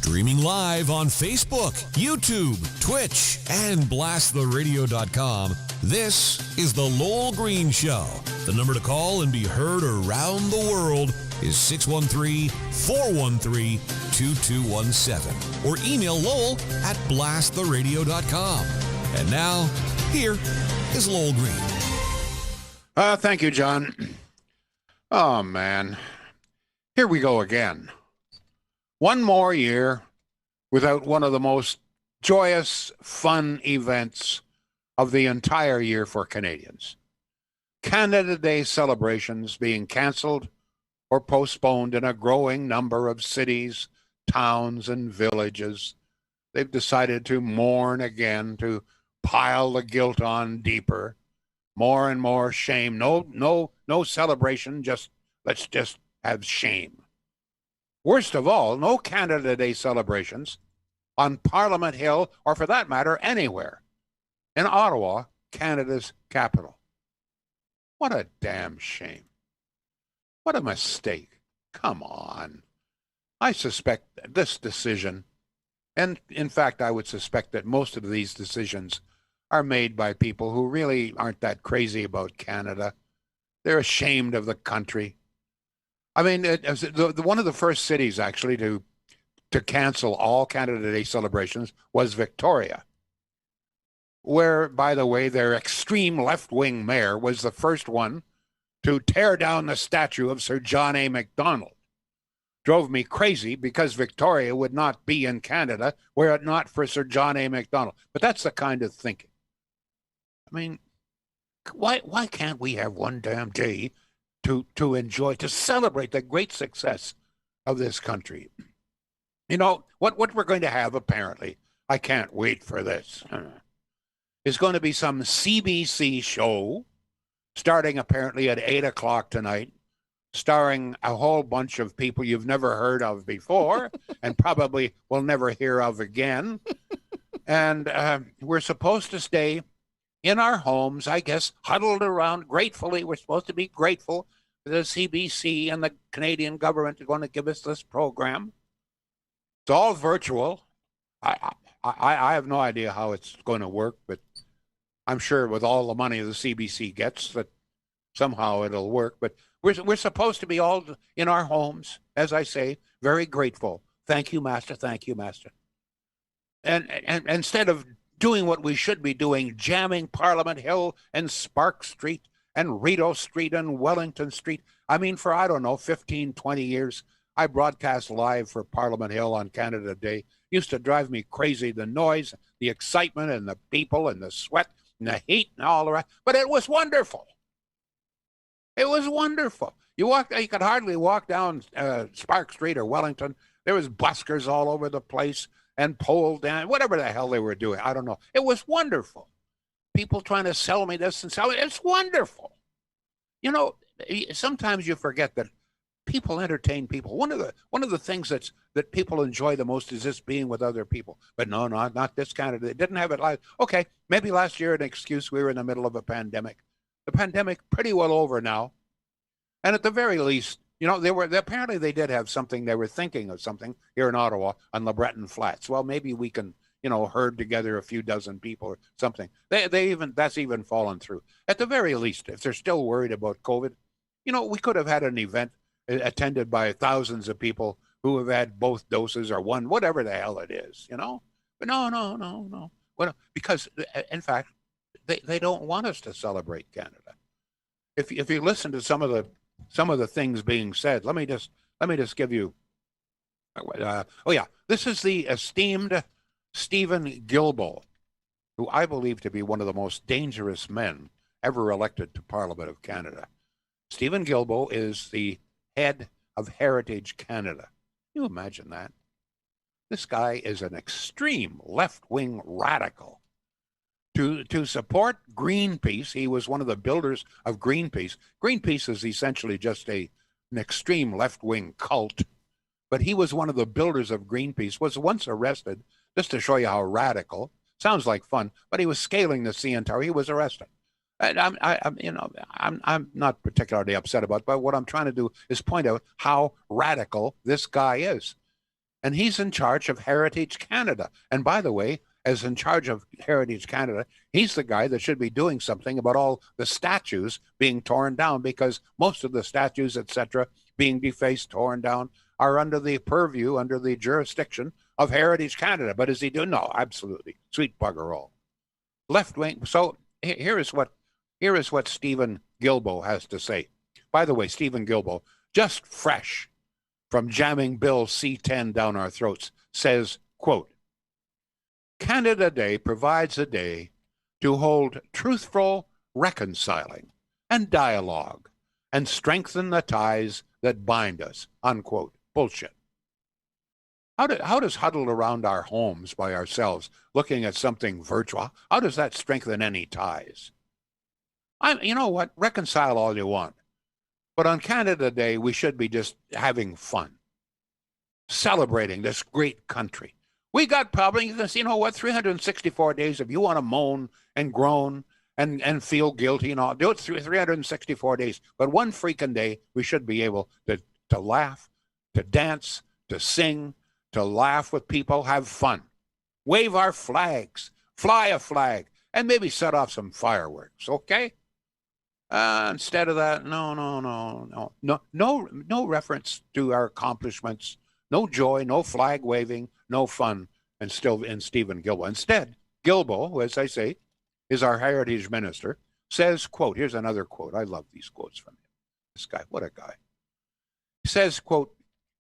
Streaming live on Facebook, YouTube, Twitch, and blasttheradio.com, this is The Lowell Green Show. The number to call and be heard around the world is 613-413-2217. Or email Lowell at blasttheradio.com. And now, here is Lowell Green. Thank you, John. Oh, man. Here we go again. One more year without one of the most joyous, fun events of the entire year for Canadians. Canada Day celebrations being cancelled or postponed in a growing number of cities, towns, and villages. They've decided to mourn again, to pile the guilt on deeper. More and more shame. No celebration. Let's just have shame. Worst of all, no Canada Day celebrations on Parliament Hill, or for that matter, anywhere in Ottawa, Canada's capital. What a damn shame. What a mistake. Come on. I suspect this decision, and in fact, I would suspect that most of these decisions are made by people who really aren't that crazy about Canada. They're ashamed of the country. I mean, one of the first cities, actually, to cancel all Canada Day celebrations was Victoria, where, by the way, their extreme left-wing mayor was the first one to tear down the statue of Sir John A. Macdonald. Drove me crazy because Victoria would not be in Canada were it not for Sir John A. Macdonald. But that's the kind of thinking. I mean, why can't we have one damn day to enjoy, to celebrate the great success of this country? You know, what we're going to have, apparently, I can't wait for this, is going to be some CBC show starting apparently at 8 o'clock tonight, starring a whole bunch of people you've never heard of before and probably will never hear of again. And we're supposed to stay in our homes, I guess, huddled around gratefully. We're supposed to be grateful that the CBC and the Canadian government are going to give us this program. It's all virtual. I have no idea how it's going to work, but I'm sure with all the money the CBC gets that somehow it'll work. But we're supposed to be all in our homes, as I say, very grateful. Thank you, Master. Thank you, Master. And instead of doing what we should be doing, jamming Parliament Hill and Spark Street and Rideau Street and Wellington Street. I mean, for, I don't know, 15, 20 years, I broadcast live for Parliament Hill on Canada Day. Used to drive me crazy, the noise, the excitement, and the people, and the sweat, and the heat, and all the rest. But it was wonderful. It was wonderful. You could hardly walk down Spark Street or Wellington. There was buskers all over the place and pole down, whatever the hell they were doing. I don't know. It was wonderful. People trying to sell me this and sell it. It's wonderful. You know, sometimes you forget that people entertain people. One of the things that people enjoy the most is just being with other people. But no, not this kind of. They didn't have it last. Okay, maybe last year an excuse. We were in the middle of a pandemic. The pandemic pretty well over now, and at the very least, you know, apparently they did have something. They were thinking of something here in Ottawa on Le Breton Flats. Well, maybe we can, you know, herd together a few dozen people or something. That's even fallen through. At the very least, if they're still worried about COVID, you know, we could have had an event attended by thousands of people who have had both doses or one, whatever the hell it is, you know. But no. Well, because in fact, they don't want us to celebrate Canada. If you listen to some of the things being said, let me just give you. This is the esteemed Stephen Guilbeault, who I believe to be one of the most dangerous men ever elected to Parliament of Canada. Stephen Guilbeault is the head of Heritage Canada. Can you imagine that? This guy is an extreme left-wing radical. To support Greenpeace, he was one of the builders of Greenpeace. Greenpeace is essentially just an extreme left-wing cult, but he was one of the builders of Greenpeace, was once arrested, just to show you how radical. Sounds like fun, but he was scaling the CN Tower. He was arrested. And I'm not particularly upset about it, but what I'm trying to do is point out how radical this guy is. and he's in charge of Heritage Canada. And by the way, as in charge of Heritage Canada, he's the guy that should be doing something about all the statues being torn down, because most of the statues, etc., being defaced, torn down, are under the purview, under the jurisdiction of Heritage Canada. But is he doing? No, absolutely. Sweet bugger all. Left wing. So here is what Stephen Guilbeault has to say. By the way, Stephen Guilbeault, just fresh from jamming Bill C-10 down our throats, says, quote, Canada Day provides a day to hold truthful reconciling and dialogue and strengthen the ties that bind us, unquote. Bullshit. How does huddled around our homes by ourselves, looking at something virtual, how does that strengthen any ties? You know what? Reconcile all you want. But on Canada Day, we should be just having fun, celebrating this great country. We got probably, you know what, 364 days. If you want to moan and groan and feel guilty and all, do it through 364 days. But one freaking day, we should be able to laugh, to dance, to sing, to laugh with people, have fun, wave our flags, fly a flag, and maybe set off some fireworks, okay? Instead of that, no reference to our accomplishments, no joy, no flag waving, no fun, and still in Stephen Guilbeault. Instead, Guilbeault, who, as I say, is our heritage minister, says, quote, here's another quote. I love these quotes from him. This guy, what a guy. He says, quote,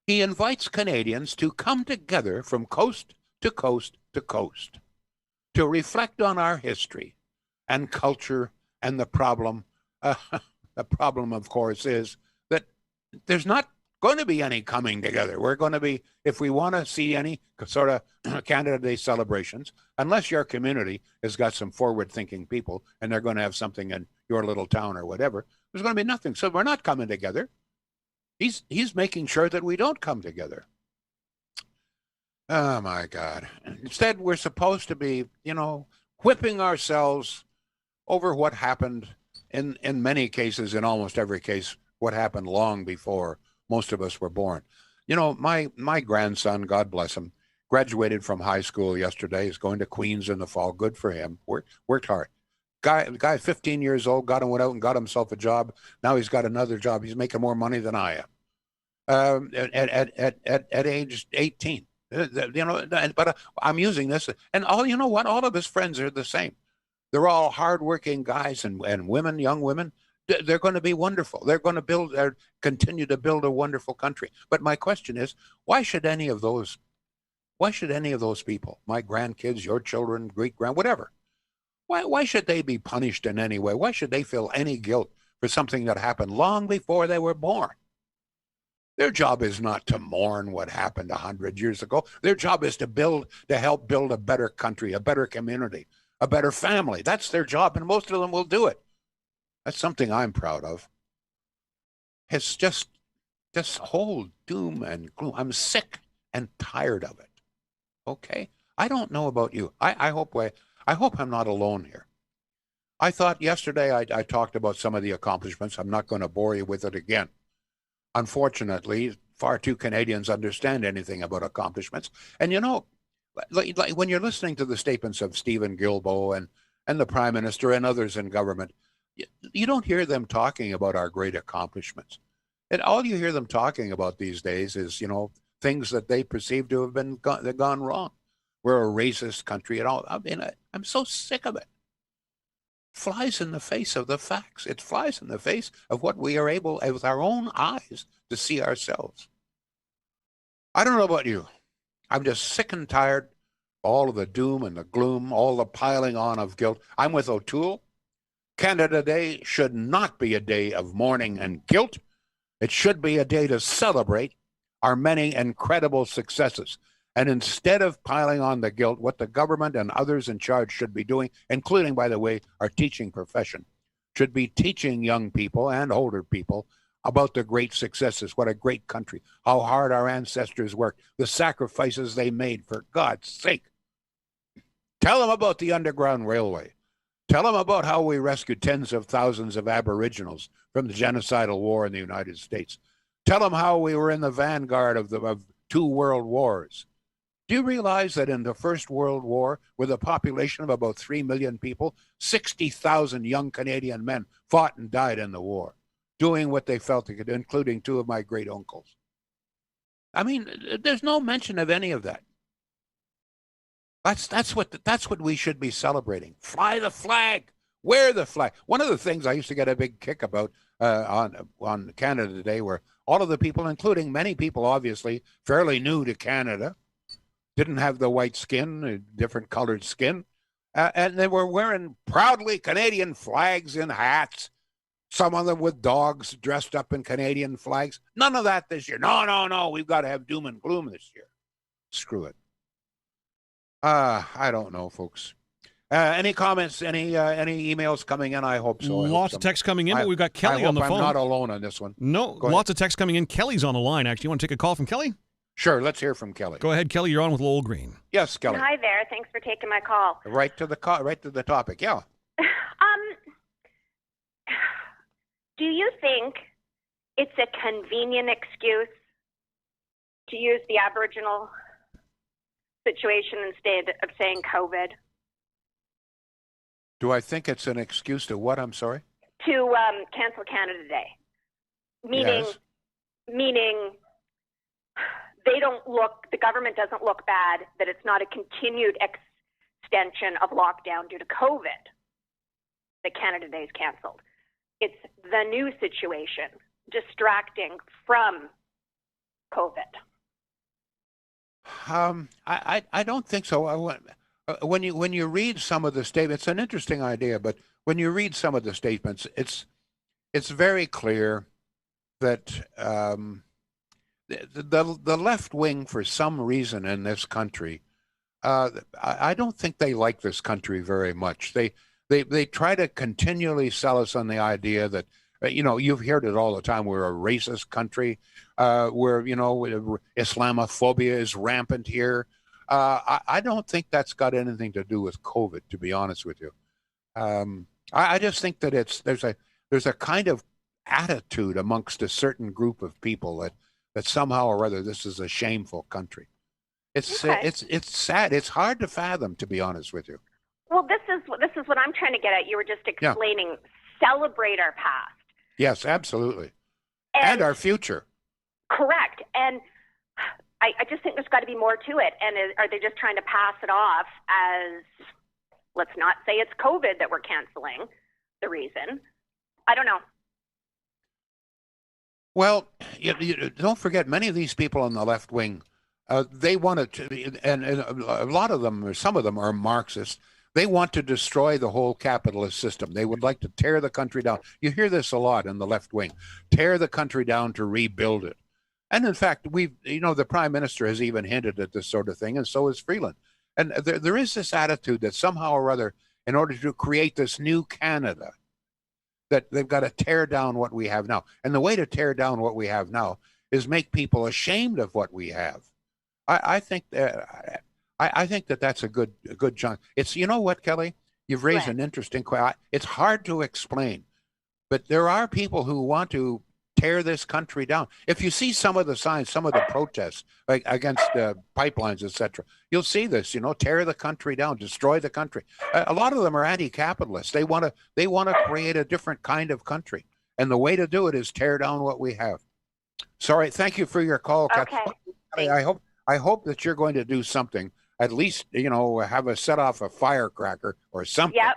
he invites Canadians to come together from coast to coast to coast to reflect on our history and culture, and the problem, of course, is that there's not going to be any coming together. We're going to be, if we want to see any sort of Canada Day celebrations, unless your community has got some forward-thinking people and they're going to have something in your little town or whatever, there's going to be nothing. So we're not coming together. He's making sure that we don't come together. Oh, my God. Instead, we're supposed to be, whipping ourselves over what happened in many cases, in almost every case, what happened long before most of us were born. My grandson, God bless him, graduated from high school yesterday. He's going to Queens in the fall. Good for him. Worked hard. Guy 15 years old, went out and got himself a job. Now he's got another job. He's making more money than I am at age 18. But I'm using this, and all of his friends are the same. They're all hardworking guys and women, young women. They're going to be wonderful. They're going to continue to build a wonderful country. But my question is, why should any of those people, my grandkids, your children, great-grand, whatever, why should they be punished in any way? Why should they feel any guilt for something that happened long before they were born? Their job is not to mourn what happened 100 years ago. Their job is to help build a better country, a better community, a better family. That's their job, and most of them will do it. That's something I'm proud of. It's just this whole doom and gloom. I'm sick and tired of it. Okay? I don't know about you. I hope I'm not alone here. I thought yesterday I talked about some of the accomplishments. I'm not going to bore you with it again. Unfortunately, far too Canadians understand anything about accomplishments. And like when you're listening to the statements of Stephen Guilbeault and the Prime Minister and others in government, you don't hear them talking about our great accomplishments. And all you hear them talking about these days is, things that they perceive to have gone wrong. We're a racist country and all. I mean, I'm so sick of it. Flies in the face of the facts. It flies in the face of what we are able, with our own eyes, to see ourselves. I don't know about you. I'm just sick and tired. All of the doom and the gloom, all the piling on of guilt. I'm with O'Toole. Canada Day should not be a day of mourning and guilt. It should be a day to celebrate our many incredible successes. And instead of piling on the guilt, what the government and others in charge should be doing, including, by the way, our teaching profession, should be teaching young people and older people about the great successes, what a great country, how hard our ancestors worked, the sacrifices they made, for God's sake. Tell them about the Underground Railway. Tell them about how we rescued tens of thousands of Aboriginals from the genocidal war in the United States. Tell them how we were in the vanguard of 2 world wars. Do you realize that in the First World War, with a population of about 3 million people, 60,000 young Canadian men fought and died in the war, doing what they felt they could, including 2 of my great uncles? I mean, there's no mention of any of that. That's what we should be celebrating. Fly the flag, wear the flag. One of the things I used to get a big kick about on Canada Day were all of the people, including many people, obviously fairly new to Canada, didn't have the white skin, different colored skin, and they were wearing proudly Canadian flags in hats. Some of them with dogs dressed up in Canadian flags. None of that this year. No. We've got to have doom and gloom this year. Screw it. I don't know, folks. Any comments? Any emails coming in? I hope so. Lots of texts coming in, but we've got Kelly on the phone. I'm not alone on this one. No, lots of texts coming in. Kelly's on the line, actually. You want to take a call from Kelly? Sure, let's hear from Kelly. Go ahead, Kelly. You're on with Lowell Green. Yes, Kelly. Hi there. Thanks for taking my call. Right to the topic. Yeah. Do you think it's a convenient excuse to use the Aboriginal situation instead of saying COVID? Do I think it's an excuse to what? I'm sorry? To cancel Canada Day. Meaning the government doesn't look bad, that it's not a continued extension of lockdown due to COVID that Canada Day is canceled. It's the new situation, distracting from COVID. I don't think so. When you read some of the statements, it's an interesting idea, but when you read some of the statements, it's very clear that the left wing, for some reason in this country, I don't think they like this country very much. They try to continually sell us on the idea that, you've heard it all the time, we're a racist country, where, Islamophobia is rampant here. I don't think that's got anything to do with COVID, to be honest with you. I just think that there's a kind of attitude amongst a certain group of people that somehow or other this is a shameful country. It's sad. It's hard to fathom, to be honest with you. Well, this is what I'm trying to get at. You were just explaining. Celebrate our past. Yes, absolutely, and our future. Correct. And I just think there's got to be more to it. And are they just trying to pass it off as, let's not say it's COVID that we're canceling the reason? I don't know. Well, you don't forget, many of these people on the left wing, they wanted to, and a lot of them, or some of them, are Marxists. They want to destroy the whole capitalist system. They would like to tear the country down. You hear this a lot in the left wing. Tear the country down to rebuild it. And in fact, the Prime Minister has even hinted at this sort of thing, and so has Freeland. And there is this attitude that somehow or other, in order to create this new Canada, that they've got to tear down what we have now. And the way to tear down what we have now is make people ashamed of what we have. I think that that's a good chunk. It's, you know what, Kelly? You've raised an interesting question. It's hard to explain, but there are people who want to tear this country down. If you see some of the signs, some of the protests like against pipelines, etc., you'll see this. Tear the country down, destroy the country. A lot of them are anti-capitalist. They want to create a different kind of country, and the way to do it is tear down what we have. Sorry, thank you for your call. Okay. I hope that you're going to do something. At least, have a set off a firecracker or something. Yep,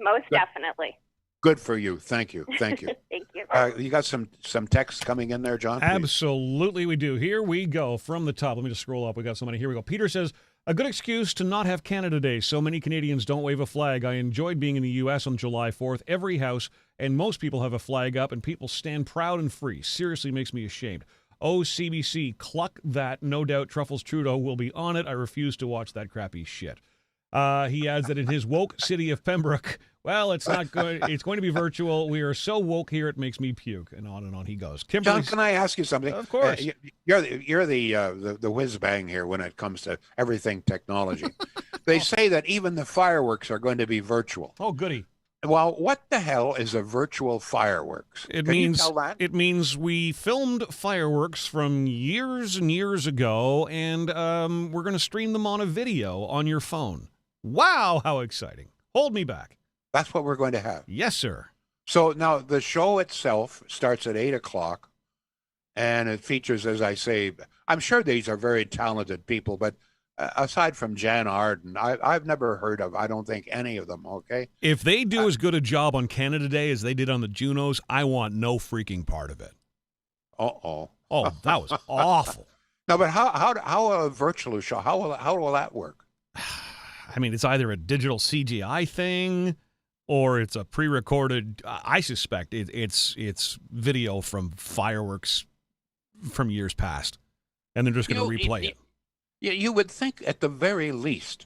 most definitely. Good for you. Thank you. Thank you. You got some texts coming in there, John? Please. Absolutely, we do. Here we go from the top. Let me just scroll up. We got so many. Here we go. Peter says, a good excuse to not have Canada Day. So many Canadians don't wave a flag. I enjoyed being in the U.S. on July 4th. Every house and most people have a flag up, and people stand proud and free. Seriously makes me ashamed. Oh, CBC, cluck that. No doubt Truffles Trudeau will be on it. I refuse to watch that crappy shit. He adds that in his woke city of Pembroke, well, it's not going. It's going to be virtual. We are so woke here, it makes me puke. And on he goes. John, can I ask you something? Of course. You're the whiz bang here when it comes to everything technology. They say that even the fireworks are going to be virtual. Oh, goody. Well, what the hell is a virtual fireworks? It Can you means tell that? it means we filmed fireworks from years and years ago, and we're going to stream them on a video on your phone. Wow, how exciting! Hold me back. That's what we're going to have. Yes, sir. So now the show itself starts at 8 o'clock, and it features, as I say, I'm sure these are very talented people, but aside from Jan Arden, I've never heard of, I don't think, any of them, okay? If they do as good a job on Canada Day as they did on the Junos, I want no freaking part of it. Uh-oh. Oh, that was awful. No, but how a virtual show, how will that work? I mean, it's either a digital CGI thing or it's a pre-recorded. I suspect it's video from fireworks from years past, and they're just going to replay it. You would think at the very least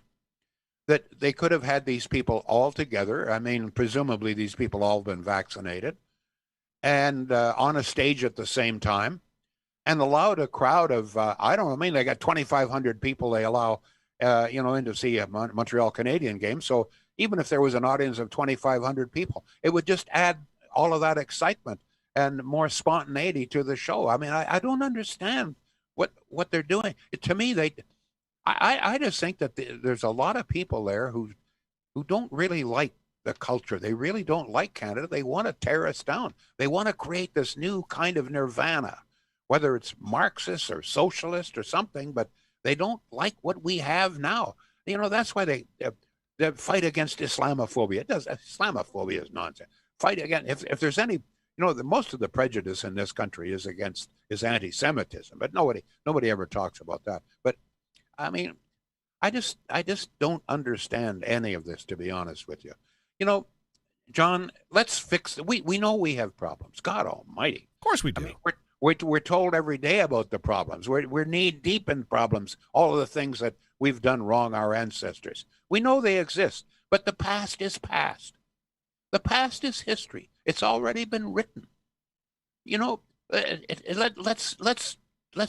that they could have had these people all together. I mean, presumably these people all been vaccinated and on a stage at the same time and allowed a crowd of, I don't know, I mean, they got 2,500 people they allow, in to see a Montreal Canadian game. So even if there was an audience of 2,500 people, it would just add all of that excitement and more spontaneity to the show. I mean, I don't understand what they're doing. To me, I just think that there's a lot of people there who don't really like the culture. They really don't like Canada. They want to tear us down. They want to create this new kind of nirvana, whether it's Marxist or socialist or something, but they don't like what we have now. That's why they fight against Islamophobia. Islamophobia is nonsense. Fight against, if there's any, most of the prejudice in this country is anti-Semitism, but nobody ever talks about that. But I mean, I just don't understand any of this, to be honest with you. John, let's fix it. We know we have problems. God Almighty. Of course we do. I mean, we're told every day about the problems. We're knee deep in problems. All of the things that we've done wrong, our ancestors. We know they exist, but the past is past. The past is history. It's already been written. Let's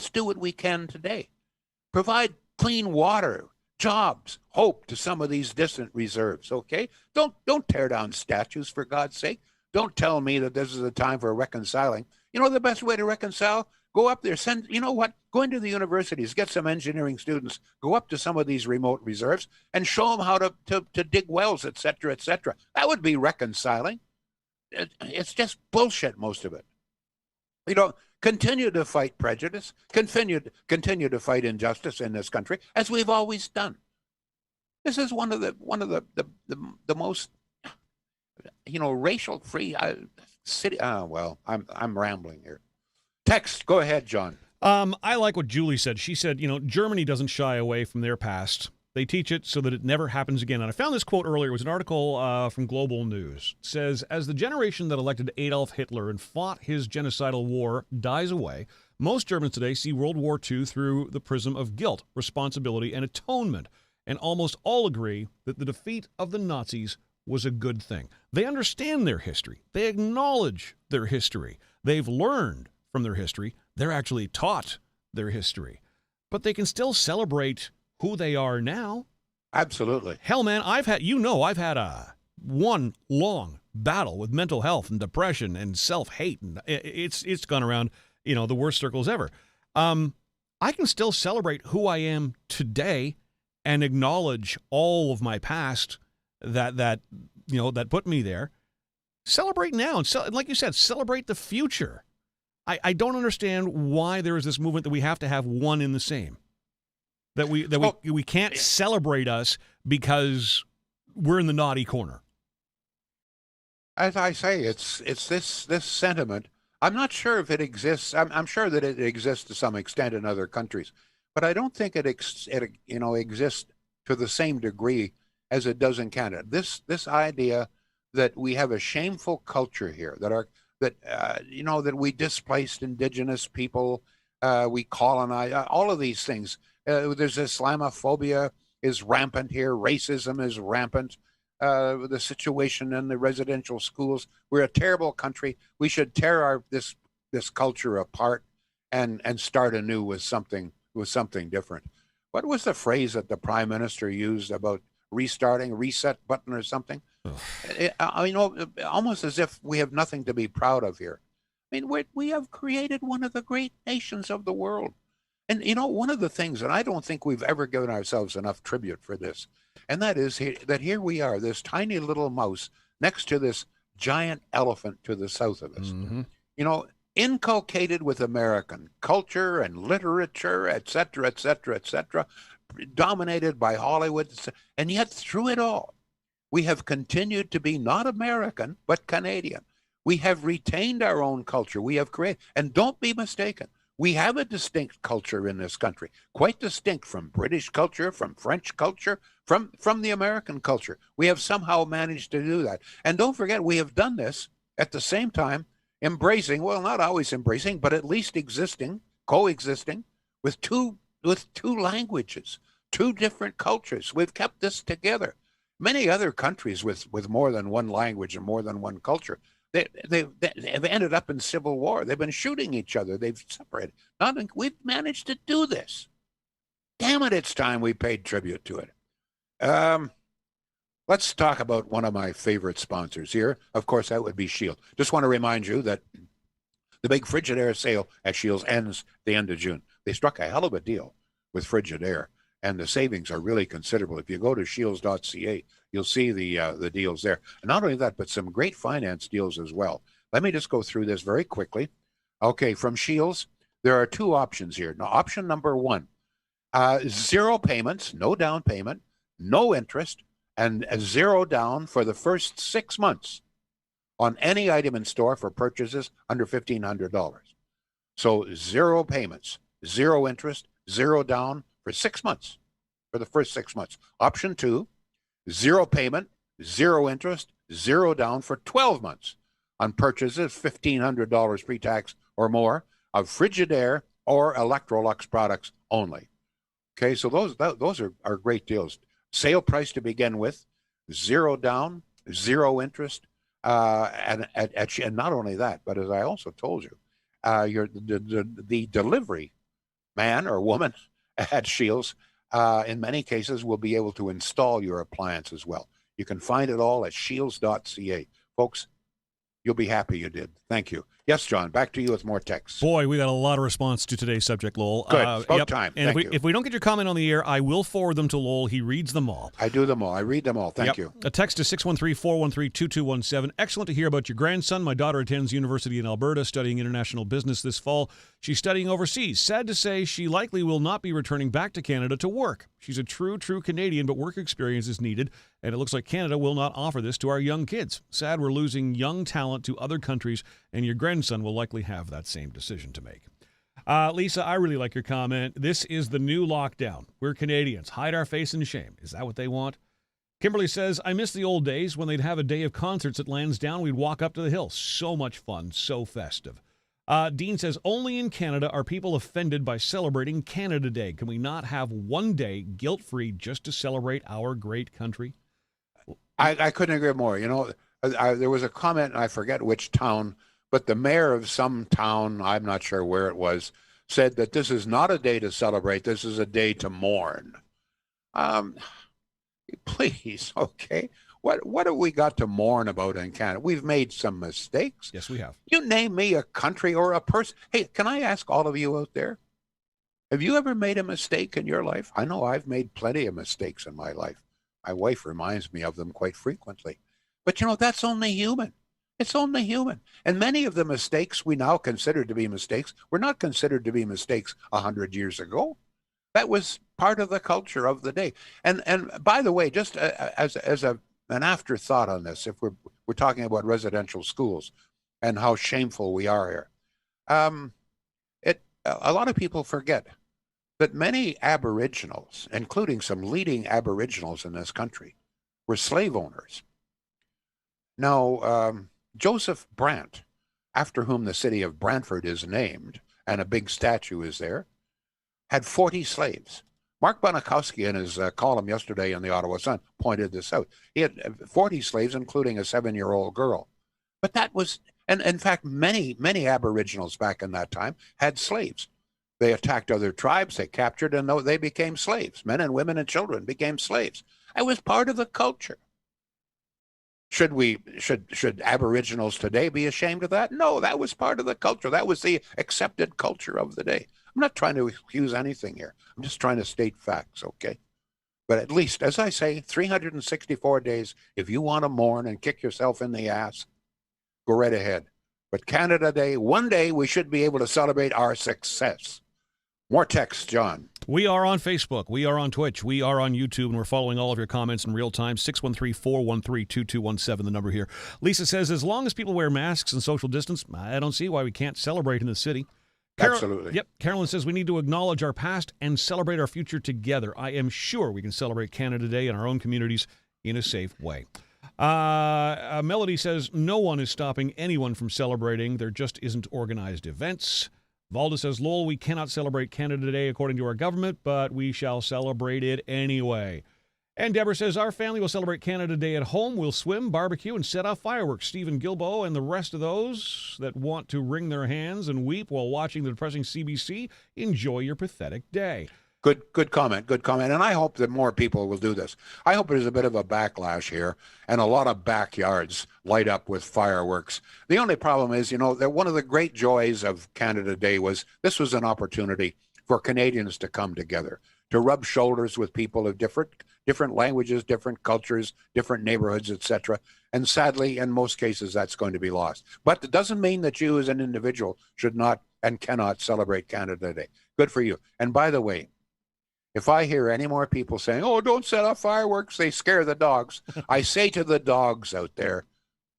do what we can today. Provide clean water, jobs, hope to some of these distant reserves. Okay, don't tear down statues, for God's sake. Don't tell me that this is the time for reconciling. The best way to reconcile: go up there, go into the universities, get some engineering students, go up to some of these remote reserves and show them how to dig wells, et cetera, et cetera. That would be reconciling. It's just bullshit, most of it. Continue to fight prejudice, continue to fight injustice in this country, as we've always done. This is one of the most, racial free city. Well, I'm rambling here. Text, go ahead, John. I like what Julie said. She said, Germany doesn't shy away from their past. They teach it so that it never happens again. And I found this quote earlier. It was an article from Global News. It says, as the generation that elected Adolf Hitler and fought his genocidal war dies away, most Germans today see World War II through the prism of guilt, responsibility, and atonement. And almost all agree that the defeat of the Nazis was a good thing. They understand their history. They acknowledge their history. They've learned from their history. They're actually taught their history. But they can still celebrate who they are now. Absolutely. Hell, man, I've had one long battle with mental health and depression and self-hate, and it's gone around, the worst circles ever. I can still celebrate who I am today and acknowledge all of my past that put me there. Celebrate now, and like you said, celebrate the future. I don't understand why there is this movement that we have to have one in the same. We can't celebrate us because we're in the naughty corner. As I say, it's this sentiment. I'm not sure if it exists. I'm sure that it exists to some extent in other countries, but I don't think it exists to the same degree as it does in Canada. This idea that we have a shameful culture here, that we displaced Indigenous people, we colonize, all of these things. There's Islamophobia is rampant here. Racism is rampant. The situation in the residential schools. We're a terrible country. We should tear this culture apart and start anew with something different. What was the phrase that the Prime Minister used about restarting, reset button or something? I mean, almost as if we have nothing to be proud of here. I mean, we have created one of the great nations of the world. And, one of the things, and I don't think we've ever given ourselves enough tribute for this, and that is that here we are, this tiny little mouse next to this giant elephant to the south of us. Mm-hmm. Inculcated with American culture and literature, et cetera, et cetera, et cetera, dominated by Hollywood. And yet, through it all, we have continued to be not American, but Canadian. We have retained our own culture. We have created, and don't be mistaken, we have a distinct culture in this country, quite distinct from British culture, from French culture, from the American culture. We have somehow managed to do that. And don't forget, we have done this at the same time embracing, well, not always embracing, but at least coexisting with two languages, two different cultures. We've kept this together. Many other countries with more than one language and more than one culture, they have ended up in civil war. They've been shooting each other. They've separated. We've managed to do this. Damn it, it's time we paid tribute to it. Let's talk about one of my favorite sponsors here. Of course, that would be Shield. Just want to remind you that the big Frigidaire sale at Shields ends the end of June. They struck a hell of a deal with Frigidaire, and the savings are really considerable. If you go to shields.ca, you'll see the deals there. And not only that, but some great finance deals as well. Let me just go through this very quickly. Okay, from Shields, there are two options here. Now, option number one, 0 payments, no down payment, no interest, and 0 down for the first 6 months on any item in store for purchases under $1,500. So 0 payments, 0 interest, 0 down for 6 months, for the first 6 months. Option 2, 0 payment, 0 interest, 0 down for 12 months on purchases $1,500 pre-tax or more of Frigidaire or Electrolux products only. Okay, so those are great deals. Sale price to begin with, 0 down, 0 interest, and not only that, but as I also told you, the delivery man or woman at Shields, in many cases, will be able to install your appliance as well. You can find it all at shields.ca. Folks, you'll be happy you did. Thank you. Yes, John, back to you with more texts. Boy, we got a lot of response to today's subject, Lowell. Good. It's about time. And Thank you. if we don't get your comment on the air, I will forward them to Lowell. He reads them all. I do them all. I read them all. Thank you. A text to 613-413-2217. Excellent to hear about your grandson. My daughter attends university in Alberta, studying international business this fall. She's studying overseas. Sad to say, she likely will not be returning back to Canada to work. She's a true Canadian, but work experience is needed, and it looks like Canada will not offer this to our young kids. Sad we're losing young talent to other countries, and your grandson will likely have that same decision to make. Lisa, I really like your comment. This is the new lockdown. We're Canadians. Hide our face in shame. Is that what they want? Kimberly says, I miss the old days when they'd have a day of concerts at Lansdowne. We'd walk up to the hill. So much fun. So festive. Dean says, only in Canada are people offended by celebrating Canada Day. Can we not have one day guilt-free just to celebrate our great country? I couldn't agree more. There was a comment, and I forget which town, but the mayor of some town, I'm not sure where it was, said that this is not a day to celebrate. This is a day to mourn. Please, okay. What have we got to mourn about in Canada? We've made some mistakes. Yes, we have. You name me a country or a person. Hey, can I ask all of you out there, have you ever made a mistake in your life? I know I've made plenty of mistakes in my life. My wife reminds me of them quite frequently. But, that's only human. It's only human. And many of the mistakes we now consider to be mistakes were not considered to be mistakes 100 years ago. That was part of the culture of the day. And by the way, just as an afterthought on this, if we're talking about residential schools and how shameful we are here, a lot of people forget that many Aboriginals, including some leading Aboriginals in this country, were slave owners. Now, Joseph Brant, after whom the city of Brantford is named, and a big statue is there, had 40 slaves. Mark Bonikowski, in his column yesterday in the Ottawa Sun, pointed this out. He had 40 slaves, including a 7-year-old girl. But that was, and in fact, many Aboriginals back in that time had slaves. They attacked other tribes, they captured, and they became slaves. Men and women and children became slaves. It was part of the culture. Should Aboriginals today be ashamed of that? No, that was part of the culture. That was the accepted culture of the day. I'm not trying to accuse anything here. I'm just trying to state facts, okay? But at least, as I say, 364 days, if you want to mourn and kick yourself in the ass, go right ahead. But Canada Day, one day we should be able to celebrate our success. More text, John. We are on Facebook. We are on Twitch. We are on YouTube, and we're following all of your comments in real time. 613-413-2217, the number here. Lisa says, as long as people wear masks and social distance, I don't see why we can't celebrate in the city. Absolutely. Yep. Carolyn says we need to acknowledge our past and celebrate our future together. I am sure we can celebrate Canada Day in our own communities in a safe way. Melody says no one is stopping anyone from celebrating. There just isn't organized events. Valda says, Lowell, we cannot celebrate Canada Day according to our government, but we shall celebrate it anyway. And Deborah says, our family will celebrate Canada Day at home. We'll swim, barbecue, and set off fireworks. Stephen Gilbo and the rest of those that want to wring their hands and weep while watching the depressing CBC, enjoy your pathetic day. Good comment. And I hope that more people will do this. I hope there's a bit of a backlash here and a lot of backyards light up with fireworks. The only problem is, that one of the great joys of Canada Day was this was an opportunity for Canadians to come together, to rub shoulders with people of different languages, different cultures, different neighborhoods, etc. And sadly, in most cases, that's going to be lost. But it doesn't mean that you as an individual should not and cannot celebrate Canada Day. Good for you. And by the way, if I hear any more people saying, oh, don't set off fireworks, they scare the dogs, I say to the dogs out there,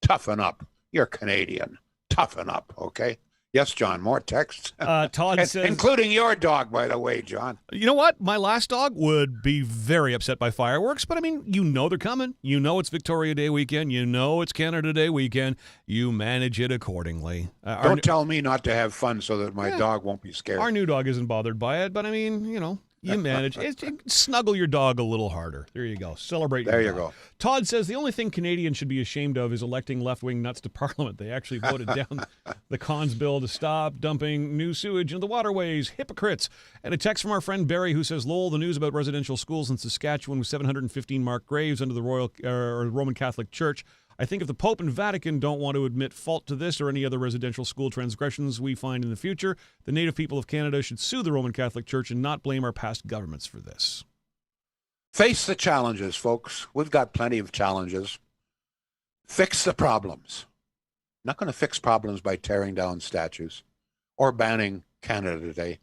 toughen up. You're Canadian. Toughen up, okay? Yes, John, more texts. Todd says... Including your dog, by the way, John. You know what? My last dog would be very upset by fireworks, but I mean, they're coming. You know it's Victoria Day weekend. You know it's Canada Day weekend. You manage it accordingly. Don't tell me not to have fun so that my dog won't be scared. Our new dog isn't bothered by it, but I mean, you manage. Snuggle your dog a little harder. There you go. Celebrate your dog. There you go. Todd says the only thing Canadians should be ashamed of is electing left-wing nuts to Parliament. They actually voted down the Cons bill to stop dumping new sewage into the waterways. Hypocrites. And a text from our friend Barry who says, Lowell, the news about residential schools in Saskatchewan with 715 marked graves under the Roman Catholic Church. I think if the Pope and Vatican don't want to admit fault to this or any other residential school transgressions we find in the future, the Native people of Canada should sue the Roman Catholic Church and not blame our past governments for this. Face the challenges, folks. We've got plenty of challenges. Fix the problems. Not going to fix problems by tearing down statues or banning Canada Day.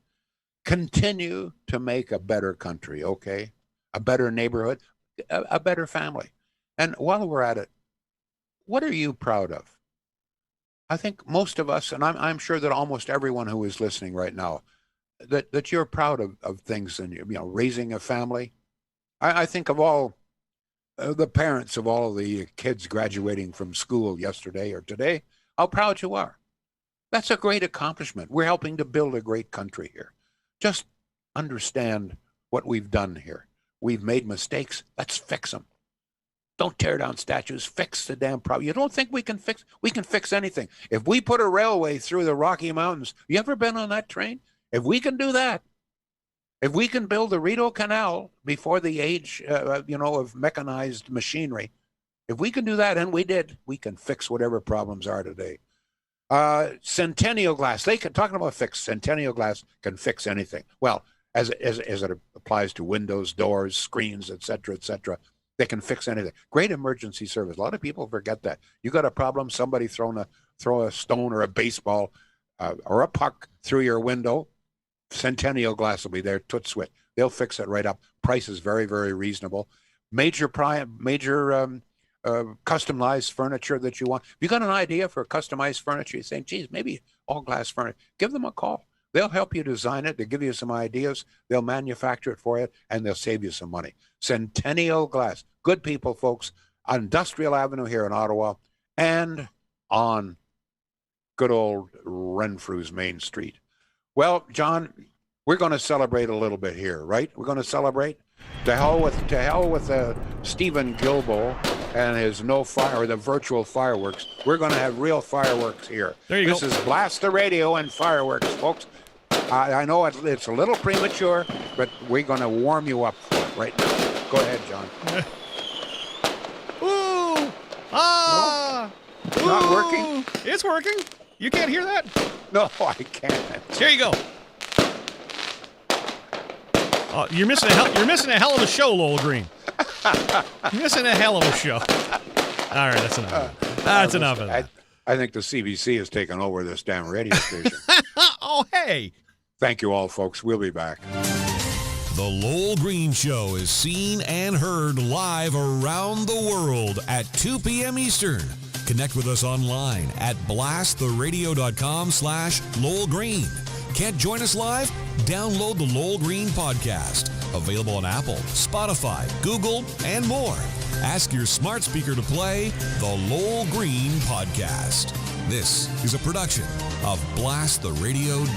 Continue to make a better country, okay? A better neighborhood, a better family. And while we're at it, what are you proud of? I think most of us, and I'm sure that almost everyone who is listening right now, that you're proud of things and raising a family. I think of all the parents of all the kids graduating from school yesterday or today, how proud you are. That's a great accomplishment. We're helping to build a great country here. Just understand what we've done here. We've made mistakes. Let's fix them. Don't tear down statues. Fix the damn problem. You don't think we can fix? We can fix anything. If we put a railway through the Rocky Mountains, you ever been on that train? If we can do that, if we can build the Rideau Canal before the age, of mechanized machinery, if we can do that, and we did, we can fix whatever problems are today. Centennial glass. Talking about Centennial glass can fix anything. Well, as it applies to windows, doors, screens, etc., etc. They can fix anything. Great emergency service. A lot of people forget that. You got a problem, somebody throw a stone or a baseball or a puck through your window, Centennial glass will be there, tootswit. They'll fix it right up. Price is very, very reasonable. Major customized furniture that you want. If you got an idea for customized furniture, you're saying, geez, maybe all glass furniture. Give them a call. They'll help you design it. They'll give you some ideas. They'll manufacture it for you, and they'll save you some money. Centennial glass. Good people, folks, on Industrial Avenue here in Ottawa and on good old Renfrew's Main Street. Well, John, we're going to celebrate a little bit here, right? We're going to celebrate. To hell with Stephen Gilbo and his the virtual fireworks. We're going to have real fireworks here. There you go. This is Blast the Radio and fireworks, folks. I know it's a little premature, but we're going to warm you up for it right now. Go ahead, John. Woo! Ah! Not working? It's working. You can't hear that? No, I can't. Here you go. Oh, you're missing a hell of a show, Lowell Green. You're missing a hell of a show. All right, that's enough. That's enough of that. I think the CBC has taken over this damn radio station. Oh, hey. Thank you all, folks. We'll be back. The Lowell Green Show is seen and heard live around the world at 2 p.m. Eastern. Connect with us online at blasttheradio.com/Lowell Green. Can't join us live? Download the Lowell Green podcast. Available on Apple, Spotify, Google, and more. Ask your smart speaker to play the Lowell Green podcast. This is a production of blasttheradio.com.